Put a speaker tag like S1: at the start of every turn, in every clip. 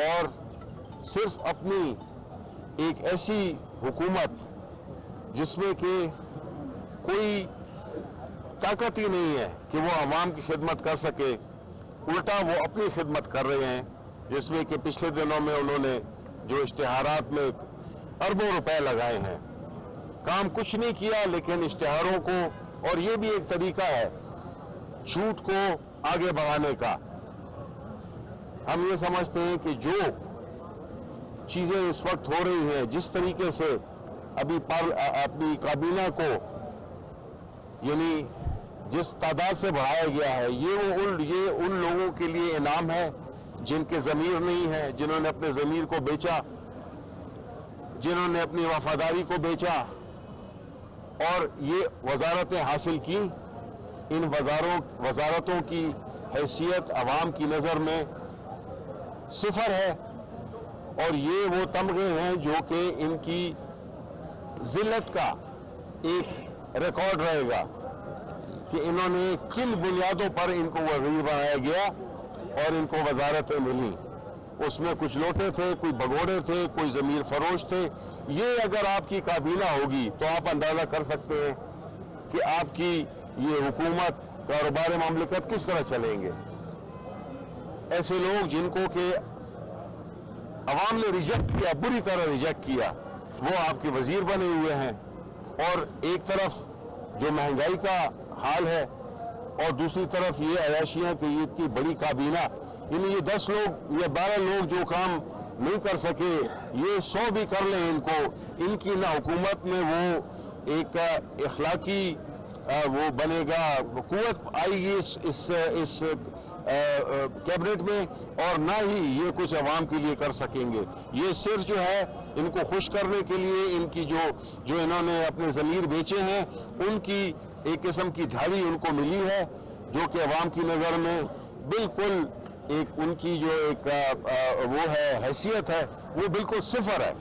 S1: اور صرف اپنی ایک ایسی حکومت جس میں کہ کوئی طاقت ہی نہیں ہے کہ وہ عوام کی خدمت کر سکے، الٹا وہ اپنی خدمت کر رہے ہیں، جس میں کہ پچھلے دنوں میں انہوں نے جو اشتہارات میں اربوں روپے لگائے ہیں، کام کچھ نہیں کیا لیکن اشتہاروں کو، اور یہ بھی ایک طریقہ ہے جھوٹ کو آگے بڑھانے کا۔ ہم یہ سمجھتے ہیں کہ جو چیزیں اس وقت ہو رہی ہیں، جس طریقے سے ابھی اپنی کابینہ کو یعنی جس تعداد سے بڑھایا گیا ہے، یہ ان لوگوں کے لیے انعام ہے جن کے ضمیر نہیں ہے، جنہوں نے اپنے ضمیر کو بیچا، جنہوں نے اپنی وفاداری کو بیچا اور یہ وزارتیں حاصل کی۔ ان وزارتوں کی حیثیت عوام کی نظر میں صفر ہے، اور یہ وہ تمغے ہیں جو کہ ان کی ذلت کا ایک ریکارڈ رہے گا کہ انہوں نے کن بنیادوں پر ان کو وزیر بنایا گیا اور ان کو وزارتیں ملی۔ اس میں کچھ لوٹے تھے، کوئی بگوڑے تھے، کوئی ضمیر فروش تھے۔ یہ اگر آپ کی کابینہ ہوگی تو آپ اندازہ کر سکتے ہیں کہ آپ کی یہ حکومت، کاروبار مملکت کس طرح چلیں گے۔ ایسے لوگ جن کو کہ عوام نے ریجیکٹ کیا، بری طرح ریجیکٹ کیا، وہ آپ کے وزیر بنے ہوئے ہیں، اور ایک طرف جو مہنگائی کا حال ہے اور دوسری طرف یہ عیاشیاں کہ یہ اتنی بڑی کابینہ، یعنی یہ 10 لوگ یا 12 لوگ جو کام نہیں کر سکے، یہ 100 بھی کر لیں ان کی نہ حکومت میں وہ ایک اخلاقی وہ بنے گا، قوت آئے گی اس کیبنٹ میں، اور نہ ہی یہ کچھ عوام کے لیے کر سکیں گے۔ یہ صرف جو ہے ان کو خوش کرنے کے لیے ان کی جو انہوں نے اپنے ضمیر بیچے ہیں، ان کی ایک قسم کی دھاڑی ان کو ملی ہے، جو کہ عوام کی نظر میں بالکل ایک ان کی جو ایک وہ ہے حیثیت ہے، وہ بالکل صفر ہے۔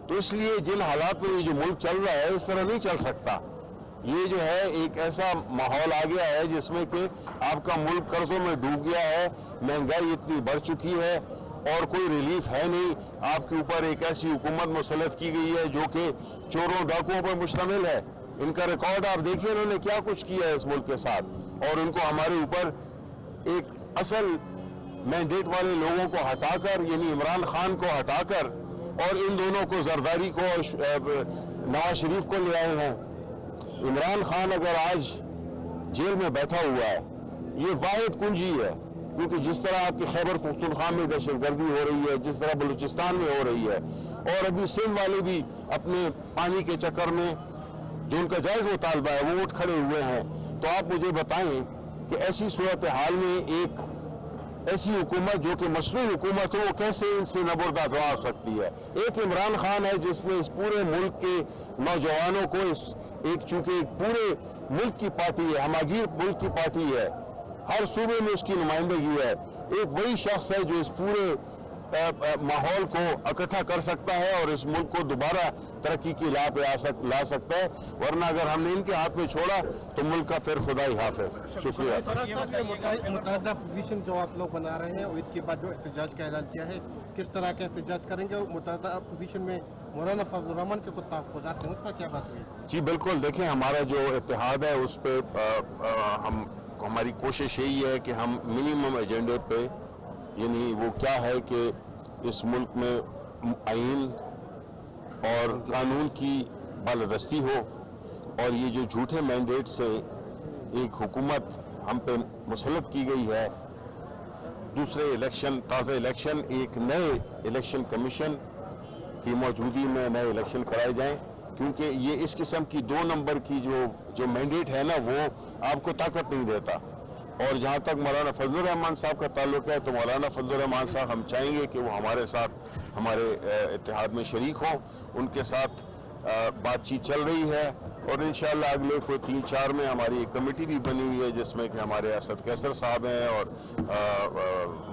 S1: تو اس لیے جن حالات میں یہ جو ملک چل رہا ہے، اس طرح نہیں چل سکتا۔ یہ جو ہے ایک ایسا ماحول آ گیا ہے جس میں کہ آپ کا ملک قرضوں میں ڈوب گیا ہے، مہنگائی اتنی بڑھ چکی ہے اور کوئی ریلیف ہے نہیں۔ آپ کے اوپر ایک ایسی حکومت مسلط کی گئی ہے جو کہ چوروں ڈاکوؤں پر مشتمل ہے۔ ان کا ریکارڈ آپ دیکھیں انہوں نے کیا کچھ کیا ہے اس ملک کے ساتھ، اور ان کو ہمارے اوپر ایک اصل مینڈیٹ والے لوگوں کو ہٹا کر، یعنی عمران خان کو ہٹا کر، اور ان دونوں کو زرداری کو نواز شریف کو لے آئے ہیں۔ عمران خان اگر آج جیل میں بیٹھا ہوا ہے، یہ واحد کنجی ہے، کیونکہ جس طرح آپ کی خیبر پختونخوا میں دہشت گردی ہو رہی ہے، جس طرح بلوچستان میں ہو رہی ہے، اور ابھی سندھ والے بھی اپنے پانی کے چکر میں جو ان کا جائز مطالبہ ہے وہ اٹھ کھڑے ہوئے ہیں، تو آپ مجھے بتائیں کہ ایسی صورتحال میں ایک ایسی حکومت جو کہ مصنوعی حکومت ہو، وہ کیسے ان سے نبردات ہو سکتی ہے؟ ایک عمران خان ہے جس نے اس پورے ملک کے نوجوانوں کو چونکہ ایک پورے ملک کی پارٹی ہے، ہماگیر ملک کی پارٹی ہے، ہر صوبے میں اس کی نمائندگی ہے، ایک وہی شخص ہے جو اس پورے ماحول کو اکٹھا کر سکتا ہے اور اس ملک کو دوبارہ ترقی کی راہ پہ لا سکتا ہے، ورنہ اگر ہم نے ان کے ہاتھ میں چھوڑا تو ملک کا پھر خدا ہی حافظ۔ شکریہ۔
S2: متحدہ پوزیشن جو آپ لوگ بنا رہے ہیں، اور اس کے بعد جو احتجاج کا اعلان کیا ہے، کس طرح کا احتجاج کریں گے؟ اور متحدہ پوزیشن میں مولانا فضل الرحمان کے کچھ تحفظات ہیں، اس کا کیا بات ہے؟
S1: جی بالکل، دیکھیں ہمارا جو اتحاد ہے اس پہ ہماری کوشش یہی ہے کہ ہم منیمم ایجنڈے پہ، یعنی وہ کیا ہے کہ اس ملک میں آئین اور قانون کی بالادستی ہو، اور یہ جو جھوٹے مینڈیٹ سے ایک حکومت ہم پہ مسلط کی گئی ہے، دوسرے الیکشن، تازہ الیکشن، ایک نئے الیکشن کمیشن کی موجودگی میں نئے الیکشن کرائے جائیں، کیونکہ یہ اس قسم کی 2 نمبر کی جو مینڈیٹ ہے نا، وہ آپ کو طاقت نہیں دیتا۔ اور جہاں تک مولانا فضل الرحمان صاحب کا تعلق ہے، تو مولانا فضل الرحمان صاحب ہم چاہیں گے کہ وہ ہمارے ساتھ ہمارے اتحاد میں شریک ہوں، ان کے ساتھ بات چیت چل رہی ہے، اور انشاءاللہ اگلے کوئی 3-4 میں ہماری ایک کمیٹی بھی بنی ہوئی ہے جس میں کہ ہمارے اسد کیسر صاحب ہیں اور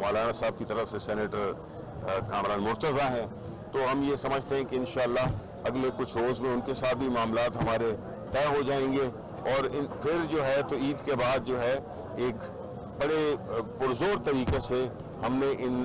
S1: مولانا صاحب کی طرف سے سینیٹر کامران مرتضیٰ ہیں۔ تو ہم یہ سمجھتے ہیں کہ انشاءاللہ اگلے کچھ روز میں ان کے ساتھ بھی معاملات ہمارے طے ہو جائیں گے، اور پھر جو ہے تو عید کے بعد جو ہے ایک بڑے پرزور طریقے سے ہم نے ان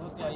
S3: 2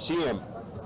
S1: CM,